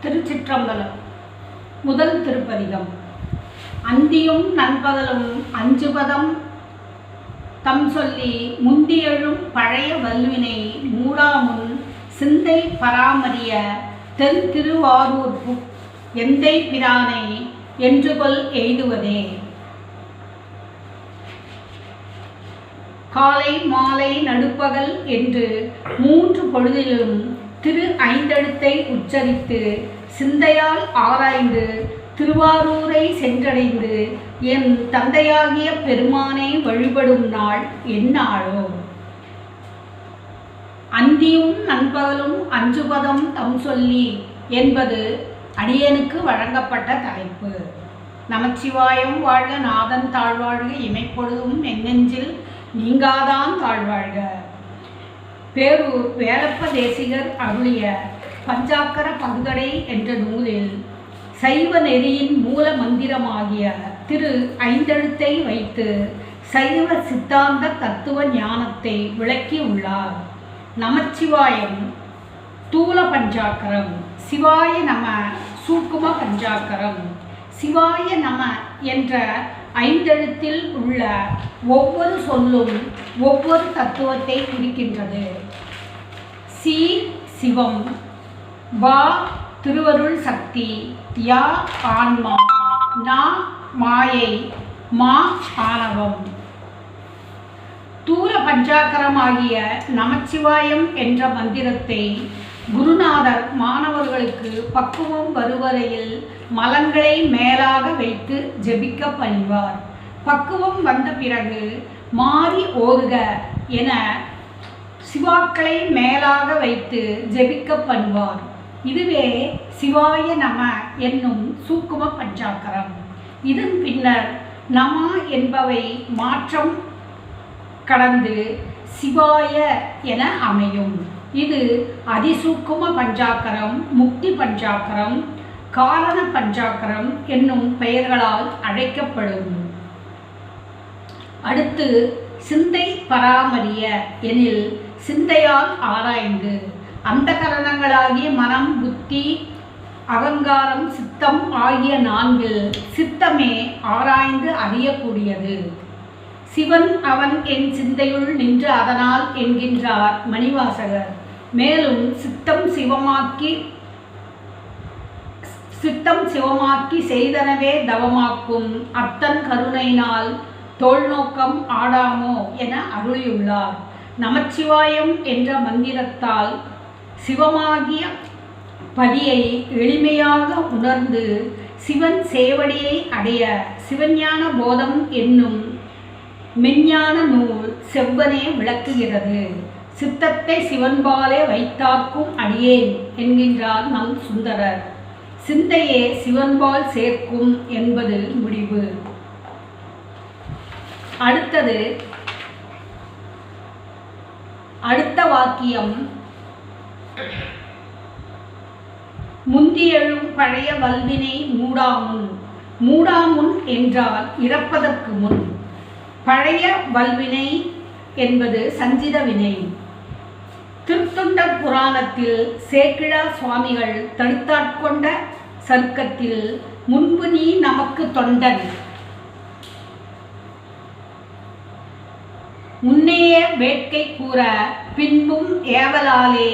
திருச்சிற்றம்பலம். முதல் திருப்பதிகம். அந்தியும் நண்பகலும் அஞ்சுபதம் தம் சொல்லி முந்தியெழும் பழைய வல்வினை மூடாமுன் சிந்தை பராமரிய தென் திருவாரூர் எந்தை பிரானை என்றுகொல் எய்துவதே. காலை மாலை நடுப்பகல் என்று மூன்று பொழுதிலும் திரு ஐந்தெழுத்தை உச்சரித்து சிந்தையால் ஆராய்ந்து திருவாரூரை சென்றடைந்து என் தந்தையாகிய பெருமானை வழிபடும் நாள் எந்நாளோ. அந்தியும் நண்பகலும் அஞ்சுபதம் தம் சொல்லி என்பது அடியனுக்கு வழங்கப்பட்ட தலைப்பு. நமச்சிவாயம் வாழ்க, நாதன் தாழ்வாழ்க, இமைப்பொழுதும் எண்ணெஞ்சில் நீங்காதான் தாழ்வாழ்க. பேரூர் வேலப்ப தேசிகர் அருளிய பஞ்சாக்கர பகுதடை என்ற நூலில் சைவ நெறியின் மூல மந்திரமாகிய திரு ஐந்தெழுத்தை வைத்து சைவ சித்தாந்த தத்துவ ஞானத்தை விளக்கியுள்ளார். நமச்சிவாயம் தூல பஞ்சாக்கரம், சிவாய நம சூக்கும பஞ்சாக்கரம். சிவாய நம என்ற ஐந்தெழுத்தில் உள்ள ஒவ்வொரு சொல்லும் ஒவ்வொரு தத்துவத்தை குறிக்கின்றது. சி சிவம், வா திருவருள் சக்தி, யா ஆன்மா, நா மாயை, மா ஆணவம். தூல பஞ்சாக்கரமாகிய நமச்சிவாயம் என்ற மந்திரத்தை குருநாதர் மாணவர்களுக்கு பக்குவம் வருவரையில் மலங்களை மேலாக வைத்து ஜெபிக்க பணிவார். பக்குவம் வந்த பிறகு மாறி ஓதுக என சிவாக்களை மேலாக வைத்து ஜெபிக்க பணிவார். இதுவே சிவாய நம என்னும் சூக்கும பஞ்சாக்கரம். இதன் பின்னர் நம என்பவை மாற்றம் கடந்து சிவாய என அமையும். இது அதிசூக்கும பஞ்சாக்கரம், முக்தி பஞ்சாக்கரம், காரண பஞ்சாக்கரம் என்னும் பெயர்களால் அழைக்கப்படும். அடுத்து சிந்தை பராமரிய எனில் சிந்தையால் ஆராய்ந்து அந்த கரணங்களாகிய மனம், புத்தி, அகங்காரம், சித்தம் ஆகிய நான்கில் சித்தமே ஆராய்ந்து அறியக்கூடியது. சிவன் அவன் என் சிந்தையுள் நின்று அதனால் என்கின்றார் மணிவாசகர். மேலும் சித்தம் சிவமாக்கி செய்தனவே தவமாக்கும் அத்தன் கருணையினால் தோல் நோக்கம் ஆடாமோ என அருளியுள்ளார். நமச்சிவாயம் என்ற மந்திரத்தால் சிவமாகிய பதியை எளிமையாக உணர்ந்து சிவன் சேவடியை அடைய சிவஞான போதம் என்னும் மெஞ்ஞான நூல் செவ்வனே விளக்குகிறது. சித்தத்தை சிவன்பாலே வைத்தாக்கும் அடியேன் என்கின்றார் நம் சுந்தரர். சிந்தையே சிவன்பால் சேர்க்கும் என்பது முடிவு. அடுத்த வாக்கியம். முந்தியெழும் பழைய வல்வினை மூடாமுன். மூடாமுன் என்றால் இறப்பதற்கு முன். பழைய வல்வினை என்பது சஞ்சித வினை. திருத்தொண்ட புராணத்தில் சேக்கிழா சுவாமிகள் தடுத்தாட்கொண்ட சருக்கத்தில் முன்பு நீ நமக்கு தொண்டன், முன்னையே வேட்கை கூற பின்பும் ஏவலாலே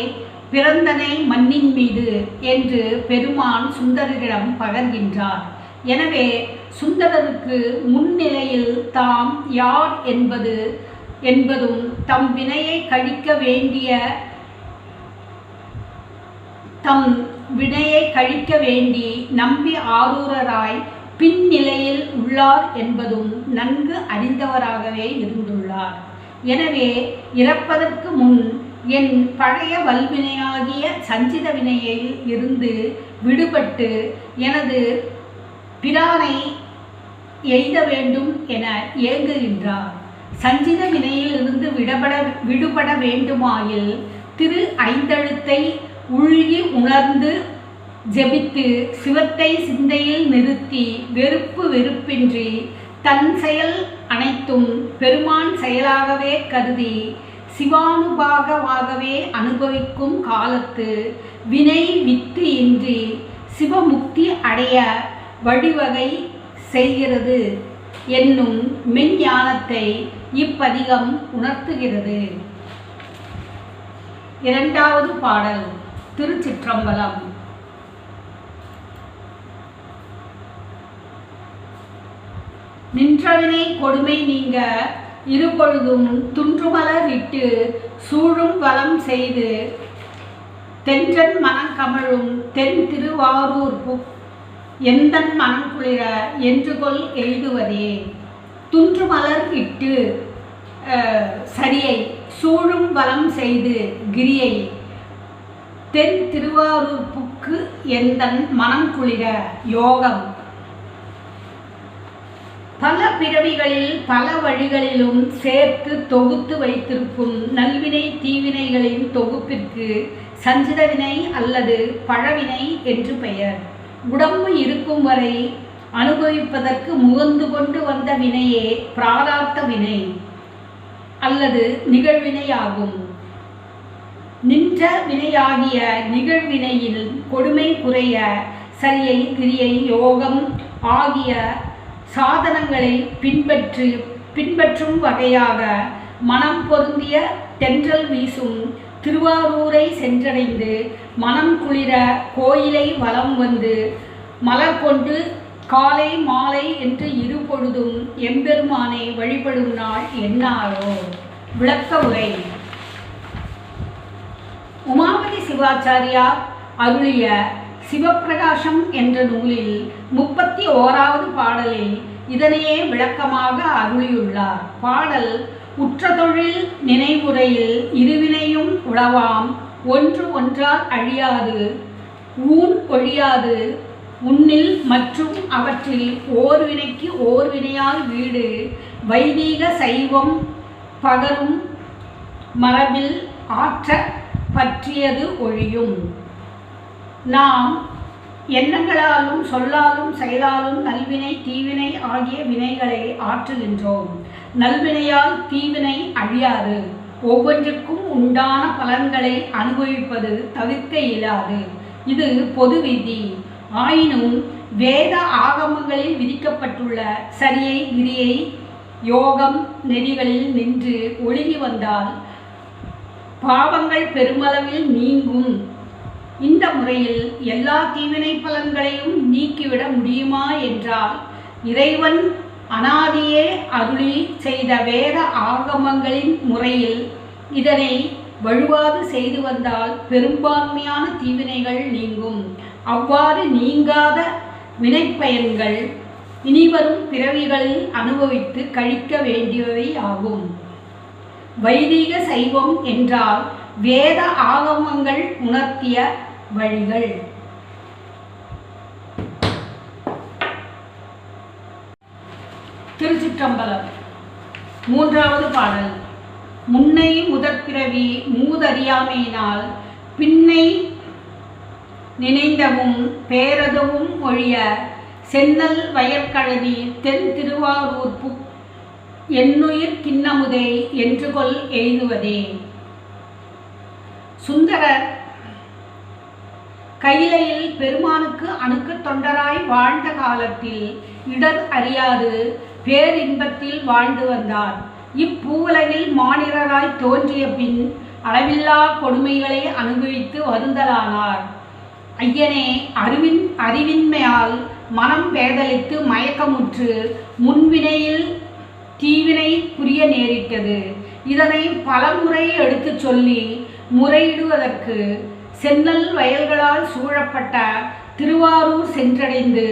பிறந்தனை மண்ணின் மீது என்று பெருமான் சுந்தரரிடம் பகர்கின்றார். எனவே சுந்தரருக்கு முன்னிலையில் தாம் யார் என்பதும் தம் வினையை கழிக்க வேண்டி நம்பி ஆரூரராய் பின்னிலையில் உள்ளார் என்பதும் நன்கு அறிந்தவராகவே இருந்துள்ளார். எனவே இறப்பதற்கு முன் என் பழைய வல்வினையாகிய சஞ்சித வினையில் இருந்து விடுபட்டு எனது பிரானை எய்த வேண்டும் என ஏங்குகின்றார். சஞ்சித வினையில் இருந்து விடுபட வேண்டுமாயில் திரு ஐந்தெழுத்தை உள்கி உணர்ந்து ஜெபித்து சிவத்தை சிந்தையில் நிறுத்தி வெறுப்பின்றி தன் செயல் அனைத்தும் பெருமான் செயலாகவே கருதி சிவானுபாகமாகவே அனுபவிக்கும் காலத்து வினை வித்து இன்றி சிவமுக்தி அடைய வழிவகை செய்கிறது என்னும் மெஞ்ஞானத்தை இப்பதிகம் உணர்த்துகிறது. இரண்டாவது பாடல். திருச்சிற்றம்பலம். நின்றவினை கொடுமை நீங்க இருபொழுதும் துன்றுமலர் இட்டு சூழும் வலம் செய்து தென்றன் மனங்கமழும் தென் திருவாரூர் எந்தன் மனங்குளிர என்று கொள் எய்துவதே. துன்றுமலர் இட்டு சரியை, சூழும் வலம் செய்து கிரியை, தென் திருவாரூர் புக்கு எந்தன் மனங்குளிர யோகம். பல பிறவிகளில் பல வழிகளிலும் சேர்த்து தொகுத்து வைத்திருக்கும் நல்வினை தீவினைகளின் தொகுப்பிற்கு சஞ்சித வினை அல்லது பழவினை என்று பெயர். உடம்பு இருக்கும் வரை அனுபவிப்பதற்கு முகந்து கொண்டு வந்த வினையே பிராரார்த்த வினை அல்லது நிகழ்வினையாகும். நின்ற வினையாகிய நிகழ்வினையில் கொடுமை குறைய சரியை, கிரியை, யோகம் ஆகிய சாதனங்களை பின்பற்றும் வகையாக மனம் பொருந்திய தென்றல் வீசும் திருவாரூரை சென்றடைந்து மனம் குளிர கோயிலை வலம் வந்து மலர் கொண்டு காலை மாலை என்று இருபொழுதும் எம்பெருமானை வழிபடும் நாள் என்னாளோ. விளக்க உரை. உமாபதி சிவாச்சாரியார் அருளிய சிவப்பிரகாசம் என்ற நூலில் 31வது பாடலில் இதனையே விளக்கமாக அருளியுள்ளார். பாடல் உற்ற தொழில் நினைவுரையில் இருவினையும் உளவாம் ஒன்று ஒன்றால் அழியாது ஊன் ஒழியாது உன்னில் மற்றும் அவற்றில் ஓர்வினைக்கு ஓர்வினையால் வீடு வைதீக சைவம் பகரும் மரபில் ஆற்ற பற்றியது ஒழியும். நாம் எண்ணங்களாலும் சொல்லாலும் செயலாலும் நல்வினை தீவினை ஆகிய வினைகளை ஆற்றுகின்றோம். நல்வினையால் தீவினை அழியாது. ஒவ்வொன்றுக்கும் உண்டான பலன்களை அனுபவிப்பது தவிர்க்க இயலாது. இது பொது விதி. ஆயினும் வேத ஆகமங்களில் விதிக்கப்பட்டுள்ள சரியை, கிரியை, யோகம் நெறிகளில் நின்று ஒழுகி வந்தால் பாவங்கள் பெருமளவில் நீங்கும். இந்த முறையில் எல்லா தீவினை பலன்களையும் நீக்கிவிட முடியுமா என்றால் இறைவன் அனாதியே அருளி செய்த வேத ஆகமங்களின் முறையில் இதனை வழுவாது செய்து வந்தால் பெரும்பான்மையான தீவினைகள் நீங்கும். அவ்வாறு நீங்காத வினைப்பயன்கள் இனிவரும் பிறவிகளில் அனுபவித்து கழிக்க வேண்டியவை ஆகும். வைதீக சைவம் என்றால் வேத ஆகமங்கள் உணர்த்திய வழிகள். திருச்சிற்றம்பலம். 3வது பாடல். முன்னை முதற்பிறவி மூதறியாமையினால் பின்னை நினைந்தவும் பேரதவும் ஒழிய சென்னல் வயற்கழனி தென் திருவாரூர் என்னுயிர் கிண்ணமுதை என்று கொள் எய்துவதே. சுந்தரர் கையிலையில் பெருமானுக்கு அணுக்க தொண்டராய் வாழ்ந்த காலத்தில் இடர் அறியாது பேரின்பத்தில் வாழ்ந்து வந்தார். இப்பூவுலகில் மானிடராய் தோன்றிய பின் அளவில்லா கொடுமைகளை அனுபவித்து வருந்தலானார். ஐயனே, அறிவின்மையால் மனம் பேதலித்து மயக்கமுற்று முன்வினையில் தீவினை புரிய நேரிட்டது. இதனை பலமுறை எடுத்து சொல்லி முறையிடுவதற்கு சென்னல் வயல்களால் சூழப்பட்ட திருவாரூர் சென்றடைந்து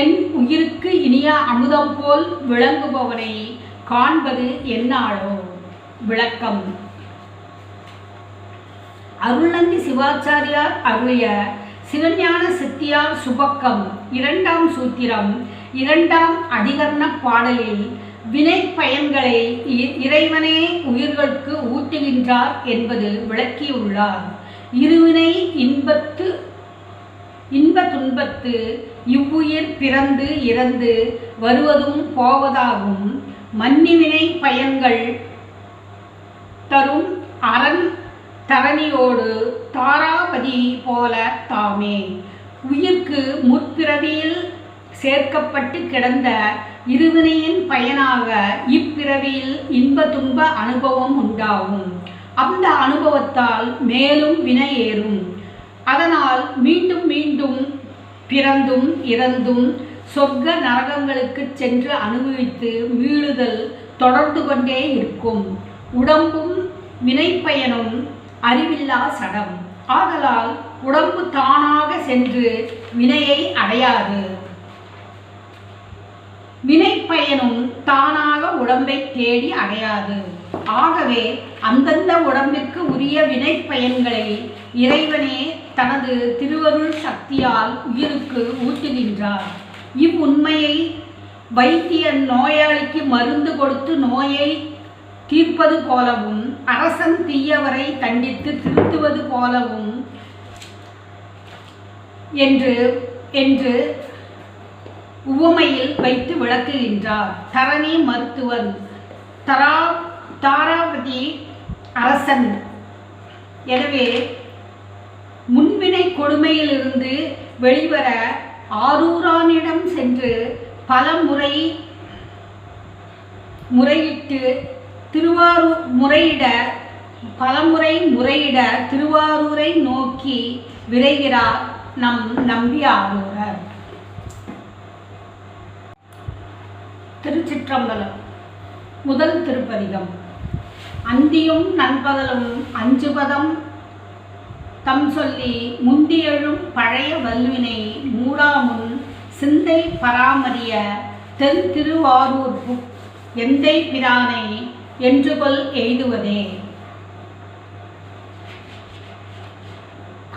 என் உயிருக்கு இனிய அமுதம் போல் விளங்குபவனை காண்பது என்னாளோ. விளக்கம். அருள்நந்தி சிவாச்சாரியார் அருளிய சிவஞான சித்தியார் சுபக்கம் 2ஆம் சூத்திரம் 2ஆம் அதிகரண பாடலில் வினை பயன்களை இறைவனே உயிர்களுக்கு ஊட்டுகின்றார் என்பது விளக்கியுள்ளார். இருவினை இன்ப துன்பத்து இவ்வுயிர் பிறந்து இறந்து வருவதும் போவதாகும். மன்னிவினை பயன்கள் தரும் அரண் தரணியோடு தாராபதி போல தாமே. உயிர்க்கு முற்பிறவியில் சேர்க்கப்பட்டு கிடந்த இருவினையின் பயனாக இப்பிறவியில் இன்ப துன்ப அனுபவம் உண்டாகும். அந்த அனுபவத்தால் மேலும் வினை ஏறும். அதனால் மீண்டும் மீண்டும் பிறந்தும் இறந்தும் சொர்க்க நரகங்களுக்கு சென்று அனுபவித்து மீளுதல் தொடர்ந்து கொண்டே இருக்கும். உடம்பும் வினைப்பயனும் அறிவில்லா சடம். ஆதலால் உடம்பு தானாக சென்று வினையை அடையாது. வினைப்பயனும் தானாக உடம்பை தேடி அடையாது. ஆகவே அந்தந்த உடம்பிற்கு உரிய வினைப்பயன்களை இறைவனே தனது திருவருள் சக்தியால் உயிருக்கு ஊட்டுகின்றார். இவ்வுண்மையை வைத்தியன் நோயாளிக்கு மருந்து கொடுத்து நோயை தீர்ப்பது போலவும் அரசன் தீயவரை தண்டித்து திருத்துவது போலவும் என்று உவமையில் வைத்து விளக்குகின்றார். தரணி மருத்துவன் தாராவதி அரசன். எனவே முன்வினை கொடுமையிலிருந்து வெளிவர ஆரூரானிடம் சென்று பல முறையிட திருவாரூரை நோக்கி விரைகிறார் நம் நம்பி ஆரூரர். திருச்சிற்றம்பலம். முதல் திருப்பதிகம். அந்தியும் நண்பகலும் 5 பதம் தம் சொல்லி முந்தியெழும் பழைய வல்வினை மூடாமுன் சிந்தை பராமரிய தென் திருவாரூர் எந்தை பிரானை என்றுகொள் எய்துவதே.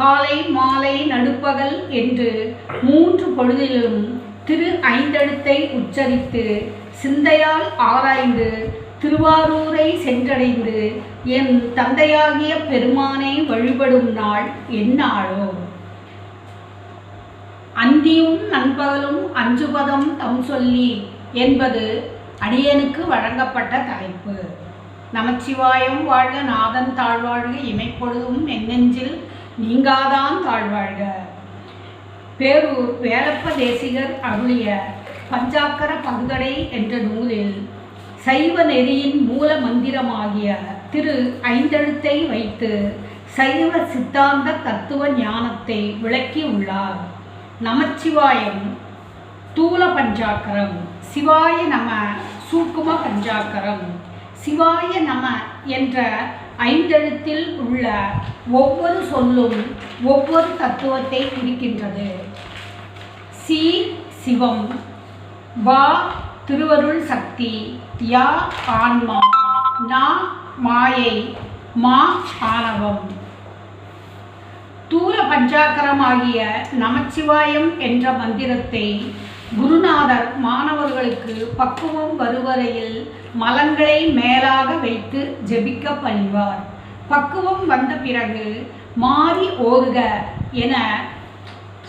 காலை மாலை நடுப்பகல் என்று 3 பொழுதிலும் திரு 5 எழுத்தை உச்சரித்து சிந்தையால் ஆராய்ந்து திருவாரூரை சென்றடைந்து என் தந்தையாகிய பெருமானை வழிபடும் நாள் எந்நாளோ. அந்தியும் நண்பகலும் 5 பதம் தம் சொல்லி என்பது அடியனுக்கு வழங்கப்பட்ட தலைப்பு. நமச்சிவாயம் வாழ்க, நாதன் தாழ்வாழ்க, இமைப்பொழுதும் எண்ணெஞ்சில் நீங்காதான் தாழ்வாழ்க. பேரூர் வேலப்ப தேசிகர் அருளிய பஞ்சாக்கர பங்கடை என்ற நூலில் சைவ நெறியின் மூல மந்திரமாகிய திரு 5 எழுத்தை வைத்து சைவ சித்தாந்த தத்துவ ஞானத்தை விளக்கியுள்ளார். நமச்சிவாயம் தூல பஞ்சாக்கரம், சிவாய நம சூக்கும பஞ்சாக்கரம். சிவாய நம என்ற 5 எழுத்தில் உள்ள ஒவ்வொரு சொல்லும் ஒவ்வொரு தத்துவத்தை குறிக்கின்றது. சி சிவம், வா திருவருள் சக்தி, யா ஆன்மா, நா மாயை, மா ஆணவம். தூல பஞ்சாக்கரமாகிய நமச்சிவாயம் என்ற மந்திரத்தை குருநாதர் மாணவர்களுக்கு பக்குவம் வருவரையில் மலங்களை மேலாக வைத்து ஜெபிக்க பணிவார். பக்குவம் வந்த பிறகு மாறி ஓதுக என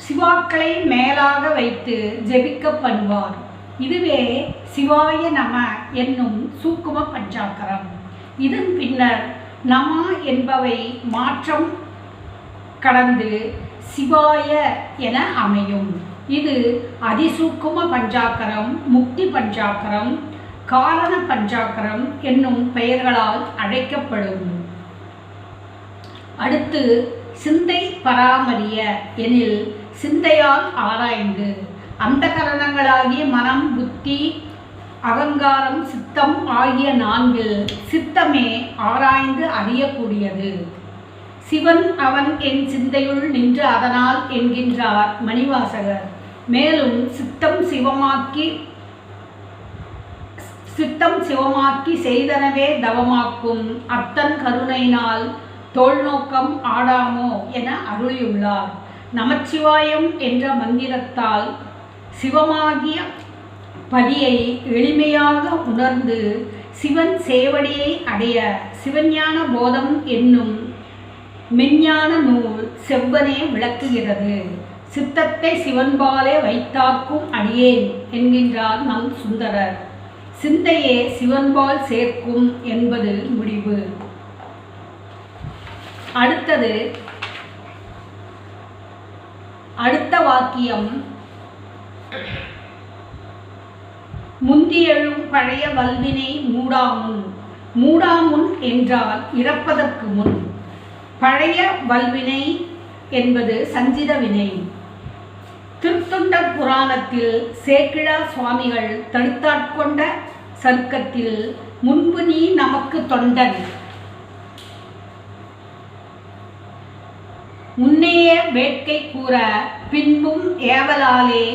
சிவாக்களை மேலாக வைத்து ஜெபிக்க பணிவார். இதுவே சிவாய நம என்னும் சூக்கும பஞ்சாக்கரம். இதன் பின்னர் நம என்பவை மாற்றம் கடந்து சிவாய என அமையும். இது அதிசூக்கும பஞ்சாக்கரம், முக்தி பஞ்சாக்கரம், காரண பஞ்சாக்கரம் என்னும் பெயர்களால் அழைக்கப்படும். அடுத்து சிந்தை பராமரிய எனில் சிந்தையால் ஆராய்ந்து அந்த கரணங்களாகிய மனம், புத்தி, அகங்காரம், சித்தம் ஆகிய 4 சித்தமே ஆராய்ந்து அறியக்கூடியது. சிவன் அவன் என் சிந்தையுள் நின்று அதனால் என்கின்றார் மணிவாசகர். மேலும் சித்தம் சிவமாக்கி செய்தனவே தவமாக்கும் அத்தன் கருணையினால் தோல் நோக்கம் ஆடாமோ என அருளியுள்ளார். நமச்சிவாயம் என்ற மந்திரத்தால் சிவமாகிய பதியை எளிமையாக உணர்ந்து சிவன் சேவடியை அடைய சிவஞான போதம் என்னும் மெஞ்ஞான நூல் செவ்வனே விளக்குகிறது. சித்தத்தை சிவன்பாலே வைத்தாக்கும் அடியேன் என்கின்றார் நம் சுந்தரர். சிந்தையே சிவன்பால் சேர்க்கும் என்பது முடிவு. அடுத்தது அடுத்த வாக்கியம், முந்தியெழும் பழைய வல்வினை மூடாமுன். மூடாமுன் என்றால் இறப்பதற்கு முன். பழைய வல்வினை என்பது சஞ்சித வினை. திருத்தொண்டர் புராணத்தில் சேக்கிழா சுவாமிகள் தடுத்தாட்கொண்ட சருக்கத்தில், முன்பு நீ நமக்கு தொண்டன், முன்னையே வேட்கை கூற, பின்பும் ஏவலாலே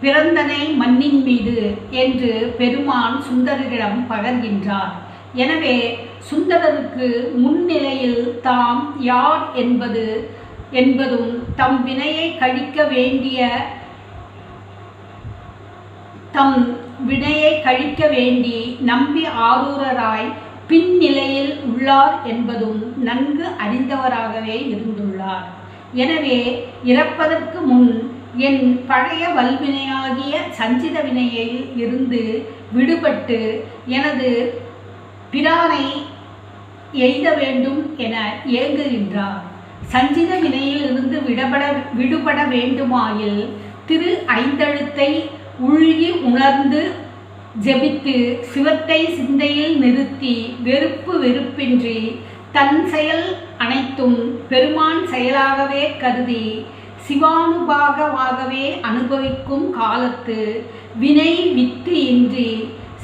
பிறந்தனை மண்ணின் மீது என்று பெருமான் சுந்தரரிடம் பகர்கின்றார். எனவே சுந்தரருக்கு முன்னிலையில் தாம் யார் என்பதும் தம் வினையை கழிக்க வேண்டி நம்பி ஆரூரராய் பின்னிலையில் உள்ளார் என்பதும் நன்கு அறிந்தவராகவே இருந்துள்ளார். எனவே இறப்பதற்கு முன் என் பழைய வல்வினையாகிய சஞ்சித வினையில் இருந்து விடுபட்டு எனது பிரானை எய்த வேண்டும் என ஏங்குகின்றார். சஞ்சித வினையில் இருந்து விடுபட வேண்டுமாயில் திரு ஐந்தெழுத்தை உள்கி உணர்ந்து ஜெபித்து சிவத்தை சிந்தையில் நிறுத்தி வெறுப்பின்றி தன் செயல் அனைத்தும் பெருமான் செயலாகவே கருதி சிவானுபாகமாகவே அனுபவிக்கும் காலத்து வினை வித்து இன்றி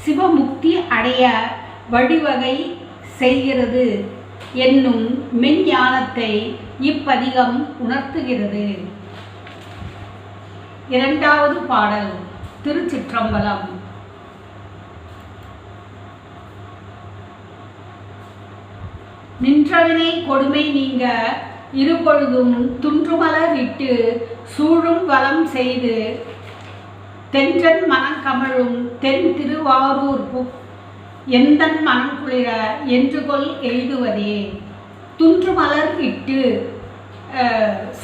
சிவமுக்தி அடைய வழிவகை செய்கிறது என்னும் மெஞ்ஞானத்தை இப்பதிகம் உணர்த்துகிறது. இரண்டாவது பாடல். திருச்சிற்றம்பலம். நின்றவினை கொடுமை நீங்க இருபொழுதும் துன்றுமலர் இட்டு சூழும் வலம் செய்து தென்றன் மனங்கமழும் தென் திருவாரூர் எந்தன் மனம் குளிர என்று கொள் எய்துவதே. துன்றுமலர் இட்டு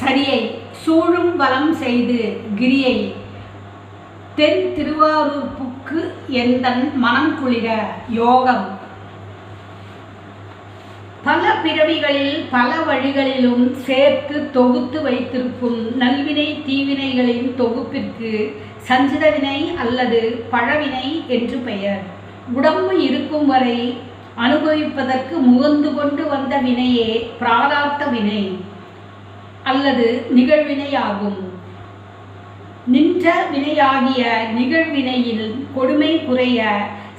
சரியை, சூழும் வலம் செய்து கிரியை, தென் திருவாரூர் புக்கு எந்தன் மனம் குளிர யோகம். பல பிறவிகளில் பல வழிகளிலும் சேர்த்து தொகுத்து வைத்திருக்கும் நல்வினை தீவினைகளின் தொகுப்பிற்கு சஞ்சித வினை அல்லது பழவினை என்று பெயர். உடம்பு இருக்கும் வரை அனுபவிப்பதற்கு முகந்து கொண்டு வந்த வினையே பிராராப்த வினை அல்லது நிகழ்வினையாகும். நின்ற வினையாகிய நிகழ்வினையில் கொடுமை குறைய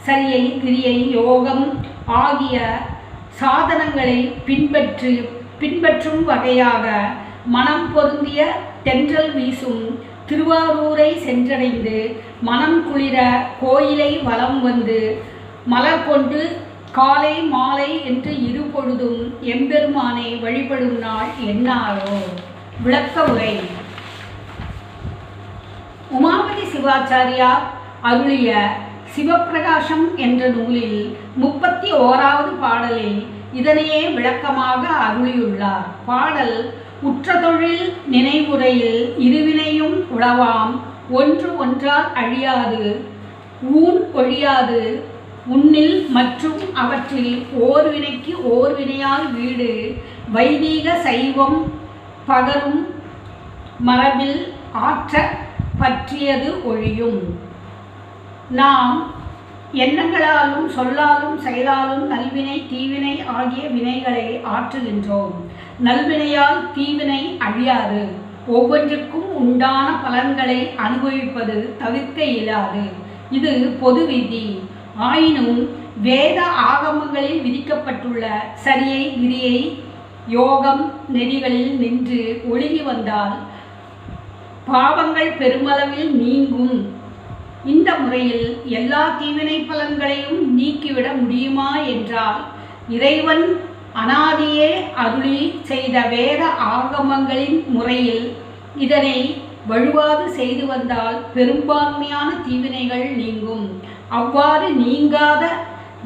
சரியை, கிரியை, யோகம் ஆகிய சாதனங்களை பின்பற்றும் வகையாக மனம் பொருந்திய தென்றல் வீசும் திருவாரூரை சென்றடைந்து மனம் குளிர கோயிலை வலம் வந்து மலர் கொண்டு காலை மாலை என்று இருபொழுதும் எம்பெருமானை வழிபடும் நாள் என்னாரோ. விளக்க உரை. உமாபதி சிவாச்சாரியார் அருளிய சிவப்பிரகாசம் என்ற நூலில் 31வது பாடலில் இதனையே விளக்கமாக அருளியுள்ளார். பாடல் உற்ற தொழில் நினைவுரையில் இருவினையும் உளவாம் ஒன்று ஒன்றால் அழியாது ஊன் ஒழியாது உன்னில் மற்றும் அவற்றில் ஓர்வினைக்கு ஓர்வினையால் வீடு வைதீக சைவம் பகரும் மரபில் ஆற்ற பற்றியது ஒழியும். நாம் எண்ணங்களாலும் சொல்லாலும் செயலாலும் நல்வினை தீவினை ஆகிய வினைகளை ஆற்றுகின்றோம். நல்வினையால் தீவினை அழியாது. ஒவ்வொன்றுக்கும் உண்டான பலன்களை அனுபவிப்பது தவிர்க்க இயலாது. இது பொது விதி. ஆயினும் வேத ஆகமங்களில் விதிக்கப்பட்டுள்ள சரியை, கிரியை, யோகம் நெறிகளில் நின்று ஒழுகி வந்தால் பாவங்கள் பெருமளவில் நீங்கும். இந்த முறையில் எல்லா தீவினை பலன்களையும் நீக்கிவிட முடியுமா என்றால், இறைவன் அனாதியே அருளி செய்த வேத ஆகமங்களின் முறையில் இதனை வழுவாது செய்து வந்தால் பெரும்பான்மையான தீவினைகள் நீங்கும். அவ்வாறு நீங்காத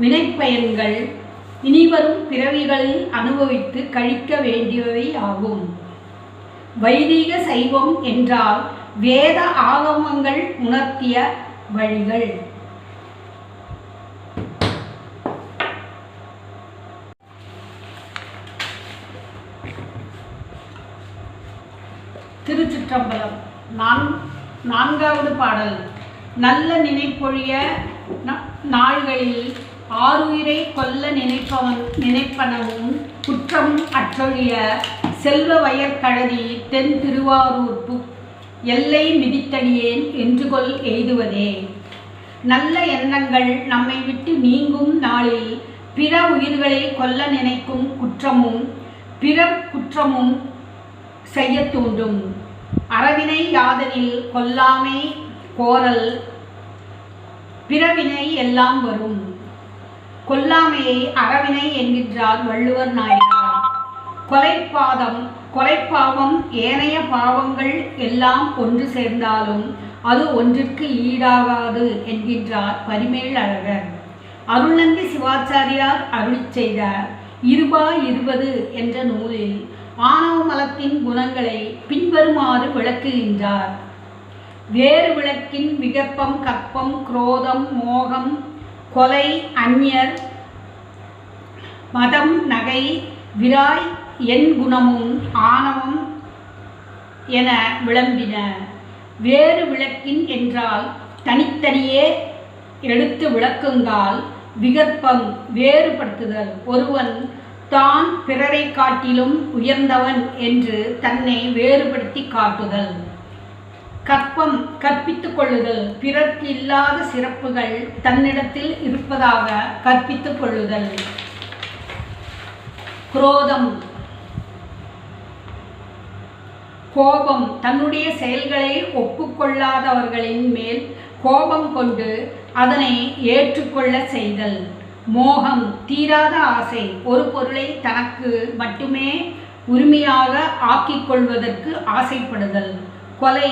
வினைப்பயன்கள் இனிவரும் பிறவிகளில் அனுபவித்து கழிக்க வேண்டியவை ஆகும். வைதீக சைவம் என்றால் வேத ஆகமங்கள் உணர்த்திய வழிகள். திருச்சிற்றம்பலம். நான்காவது பாடல். நல்ல நினைப்பொழிய நாள்களில் ஆருயிரை கொல்ல நினைப்பனவும் குற்றமும் அற்றொழிய செல்வ வயற்கழதி தென் திருவாரூர்ப்பு எல்லை மிதித்தடியேன் என்று கொல் எய்துவதே. நல்ல எண்ணங்கள் நம்மை விட்டு நீங்கும் நாளில் பிற உயிர்களை கொல்ல நினைக்கும் குற்றமும் பிறர் குற்றமும் செய்ய தூண்டும். அறவினை யாதனில் கொல்லாமை கோரல் பிறவினை எல்லாம் வரும். கொல்லாமையை அறவினை என்கின்றார் வள்ளுவர் நாயனார். கொலைப்பாவம் ஏனைய பாவங்கள் எல்லாம் ஒன்று சேர்ந்தாலும் அது ஒன்றிற்கு ஈடாகாது என்கின்றார் பரிமேல் அழகர். அருள்நந்தி சிவாச்சாரியார் அருளிச் செய்த 20 என்ற நூலில் ஆணவ மலத்தின் குணங்களை பின்வருமாறு விளக்குகின்றார். வேறு விளக்கின் விகற்பம், கற்பம், குரோதம், மோகம், கொலை, அந்நியர், மதம், நகை, விராய் என் குணமும் ஆணவம் என விளம்பின. வேறு விளக்கின் என்றால் தனித்தனியே எடுத்து விளக்குங்கால் விகற்பம் வேறுபடுத்துதல். ஒருவன் தான் பிறரை காட்டிலும் உயர்ந்தவன் என்று தன்னை வேறுபடுத்தி காட்டுதல். கற்பம் கற்பித்துக் கொள்ளுதல். பிறர்க்கு இல்லாத சிறப்புகள் தன்னிடத்தில் இருப்பதாக கற்பித்துக் கொள்ளுதல். குரோதம் கோபம் தன்னுடைய செயல்களை ஒப்புக்கொள்ளாதவர்களின் மேல் கோபம் கொண்டு அதனை ஏற்றுக்கொள்ள செய்தல். மோகம் தீராத ஆசை, ஒரு பொருளை தனக்கு மட்டுமே உரிமையாக ஆக்கிக் கொள்வதற்கு ஆசைப்படுதல். கொலை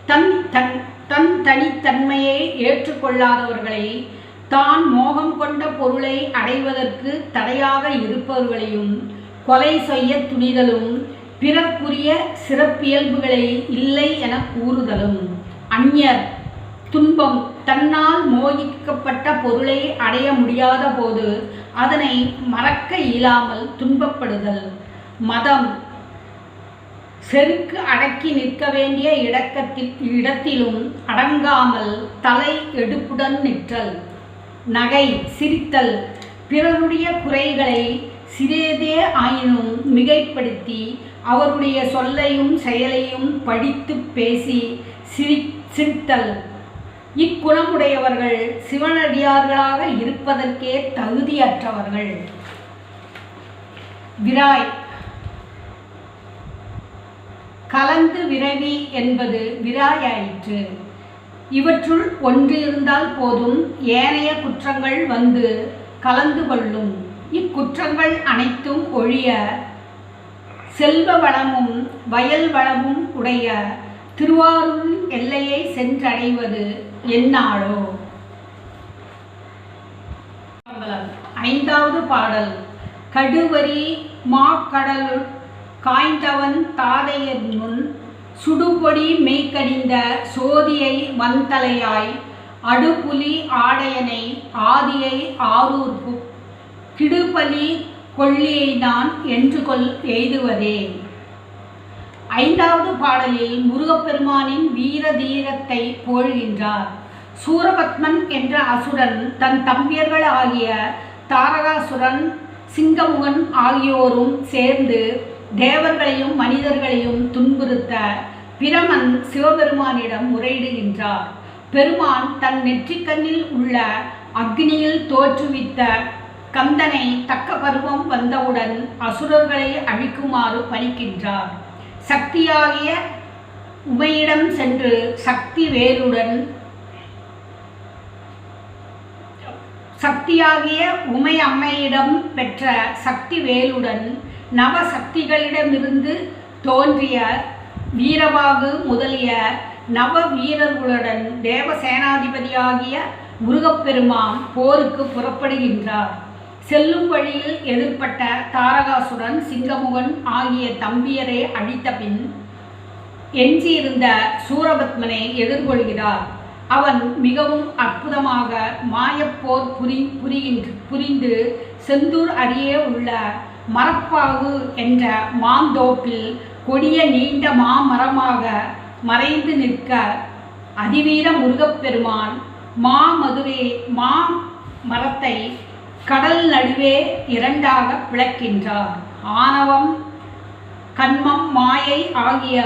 தன் தனித்தன்மையை ஏற்றுக்கொள்ளாதவர்களை தான் மோகம் கொண்ட பொருளை அடைவதற்கு தடையாக இருப்பவர்களையும் கொலை செய்ய துணிதலும் பிறர்க்குரிய சிறப்பியல்புகளை இல்லை என கூறுதலும். அந்நியர் துன்பம் தன்னால் மோகிக்கப்பட்ட பொருளை அடைய முடியாத போது அதனை மறக்க இயலாமல் துன்பப்படுதல். மதம் செருக்கு அடக்கி நிற்க வேண்டிய இடத்திலும் அடங்காமல் தலை எடுப்புடன் நிற்றல். நகை சிரித்தல் பிறருடைய குறைகளை சிறிதே ஆயினும் மிகைப்படுத்தி அவருடைய சொல்லையும் செயலையும் படித்து பேசி சிரித்தல். இக்குணமுடையவர்கள் சிவனடியார்களாக இருப்பதற்கே தகுதியற்றவர்கள். விராய் கலந்து விரவி என்பது விராயாயிற்று. இவற்றுள் ஒன்று இருந்தால் போதும் ஏனைய குற்றங்கள் வந்து கலந்து கொள்ளும். இக்குற்றங்கள் அனைத்தும் ஒழிய செல்வ வளமும் வயல் வளமும் உடைய திருவாரூர் எல்லையை சென்றடைவது எந்நாளோ. ஐந்தாவது பாடல். கடுவரி மாக்கடலுள் காய்ந்தவன் தாதையர் முன் சுடுபொடி மெய்கடிந்த சோதியை வந்தலையாய் அடுபுலி ஆடையனை ஆதியை ஆரூர்க்கு கிடுபலி கொள்ளியை நான் என்று கொல் எய்துவதே. ஐந்தாவது பாடலில் முருகப்பெருமானின் வீர தீரத்தை போழ்கின்றார். சூரபத்மன் என்ற அசுரன் தன் தம்பியர்கள் ஆகிய தாரகாசுரன், சிங்கமுகன் ஆகியோரும் சேர்ந்து தேவர்களையும் மனிதர்களையும் துன்புறுத்த பிரமன் சிவபெருமானிடம் முறையிடுகின்றார். பெருமான் தன் நெற்றிக்கண்ணில் உள்ள அக்னியில் தோற்றுவித்த கந்தனை தக்க பருவம் வந்தவுடன் அசுரர்களை அழிக்குமாறு பணிக்கின்றார். சக்தியாகிய உமையிடம் சென்று உமை அம்மையிடம் பெற்ற சக்தி வேலுடன் நவசக்திகளிடமிருந்து தோன்றிய வீரபாகு முதலிய நவ வீரர்களுடன் தேவசேனாதிபதியாகிய முருகப்பெருமான் போருக்கு புறப்படுகின்றார். செல்லும் வழியில் எதிர்பட்ட தாரகாசுரன், சிங்கமுகன் ஆகிய தம்பியரை அழித்த பின் எஞ்சியிருந்த சூரபத்மனை எதிர்கொள்கிறார். அவன் மிகவும் அற்புதமாக மாயப்போர் புரிந்து செந்தூர் அருகே உள்ள மரப்பாகு என்ற மாந்தோப்பில் கொடிய நீண்ட மாமரமாக மறைந்து நிற்க அதிவீர முருகப்பெருமான் மா மரத்தை கடல் நடுவே இரண்டாக பிளக்கின்றார். ஆணவம், கன்மம், மாயை ஆகிய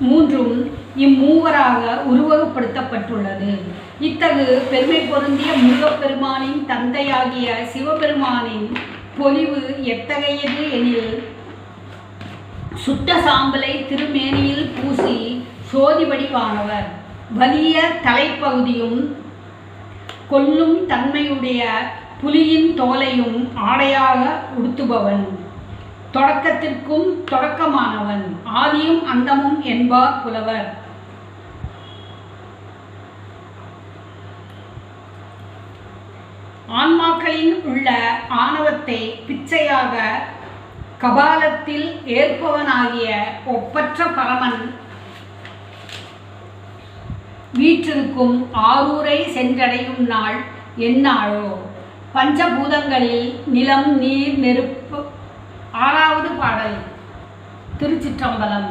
மூன்றும் இம்மூவராக உருவகப்படுத்தப்பட்டுள்ளது. இத்தகு பெருமை பொருந்திய முருகப்பெருமானின் தந்தையாகிய சிவபெருமானின் பொலிவு எத்தகையது எனில், சுட்ட சாம்பலை திருமேனியில் பூசி சோதி வடிவானவர். வலிய தலைப்பகுதியும் கொல்லும் தன்மையுடைய புலியின் தோலையும் ஆடையாக உடுத்துபவன். தொடக்கத்திற்கும் தொடக்கமானவன், ஆதியும் அந்தமும் என்பார் புலவர். ஆன்மாக்களின் உள்ள ஆணவத்தை பிச்சையாக கபாலத்தில் ஏற்பவனாகிய ஒப்பற்ற பரமன் வீற்றிருக்கும் ஆரூரை சென்றடையும் நாள் எந்நாளோ? பஞ்சபூதங்களில் நிலம், நீர், நெருப்பு. ஆறாவது பாடல். திருச்சிற்றம்பலம்.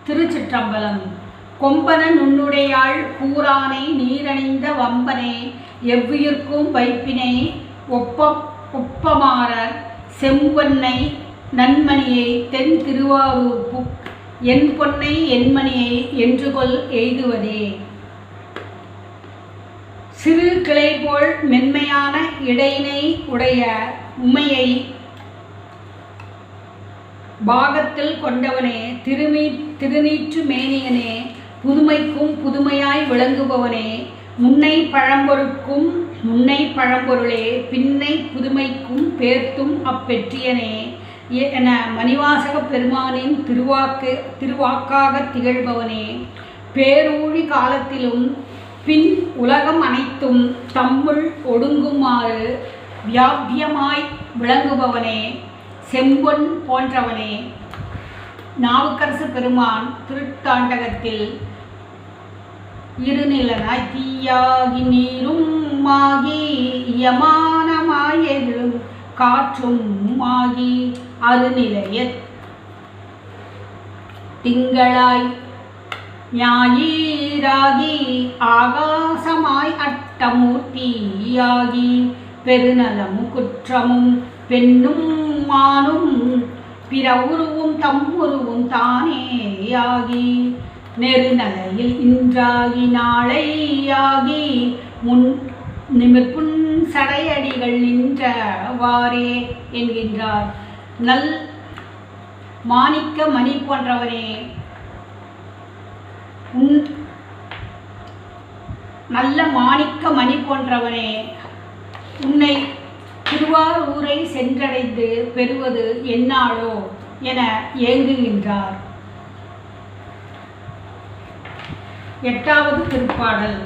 திருச்சிற்றம்பலம். கொம்பன நுண்ணுடையாள் கூரானை நீரணிந்த வம்பனை எவ்வுயிர்க்கும் வைப்பினை ஒப்பமாறர் செம்பொன்னை நன்மணியை தென் திருவாரூர் புக் என் பொன்னை என்மணியை என்றுகொள் எய்துவதே. சிறு கிளை போல் மென்மையான இடையினை உடைய உமையை பாகத்தில் கொண்டவனே, திருநீற்று மேனியனே, புதுமைக்கும் புதுமையாய் விளங்குபவனே, முன்னை பழம்பொருட்கும் முன்னை பழம்பொருளே, பின்னை புதுமைக்கும் பேர்த்தும் அப்பெற்றியனே என மணிவாசக பெருமானின் திருவாக்காக திகழ்பவனே, பேரூழி காலத்திலும் பின் உலகம் அனைத்தும் தம்முள் ஒடுங்குமாறு வியாபியமாய் விளங்குபவனே, செம்பொன் போன்றவனே. நாவுக்கரசு பெருமான் திருத்தாண்டகத்தில் இருநிலனாய் தீயாகி நீரும் ஆகி யமானமாயெழும் காற்றும் ஆகி அருநிலைய திங்களாய் ஞாயிறாகி ஆகாசமாய் அட்டமூர்த்தியாகி பெருநலமும் குற்றமும் பெண்ணும் மானும் பிற உருவும் தம் உருவும் தானேயாகி நெருநலையில் இன்றாகி நாளையாகி முன் நிமிர்ப்புண் சடையடிகள் நின்றவாறே என்கின்றார். நல் மாணிக்க மணி போன்றவனே, நல்ல மாணிக்க மணி போன்றவனே, உன்னை திருவாரூரை சென்றடைந்து பெறுவது எந்நாளோ என ஏங்குகின்றார். எட்டாவது திருப்பாடல்.